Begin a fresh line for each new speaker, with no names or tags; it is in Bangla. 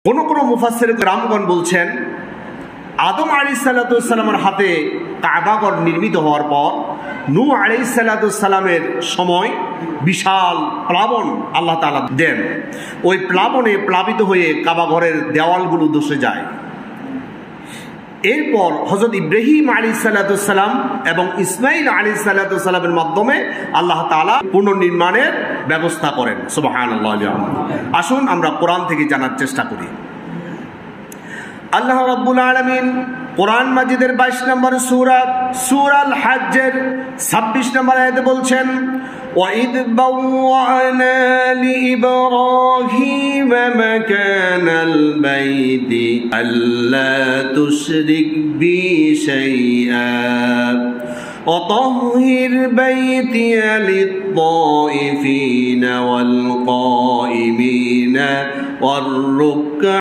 কোন কোন মুফাসসির কেরামগণ বলছেন আদম আলাইহিসসালামের হাতে কাবাঘর নির্মিত হওয়ার পর নূহ আলাইহিসসালামের সময় বিশাল প্লাবন আল্লাহ তাআলা দেন। ওই প্লাবনে প্লাবিত হয়ে কাবাঘরের দেওয়ালগুলো ধসে যায়। এরপর হযরত ইব্রাহিম আলাইহিসসালাম এবং ইসমাঈল আলাইহিসসালামের মাধ্যমে আল্লাহ তাআলা পুনর্নির্মাণের ব্যবস্থা করেন। সুবহানাল্লাহ। আসুন আমরা কোরআন থেকে জানার চেষ্টা করি। আল্লাহ রাব্বুল আলামিন কোরআন মাজিদের 22 নম্বর সূরা সূরাল হজ্জের 26 নম্বর আয়াতে বলছেন, وَإِذْ بَوَّأْنَا لِإِبْرَاهِيمَ مَكَانَ الْبَيْتِ أَلَّا تُشْرِكْ بِي شَيْئًا وَطَهِّرْ بَيْتِيَ لِلطَّائِفِينَ وَالْقَائِمِينَ وَالرُّكَّعِ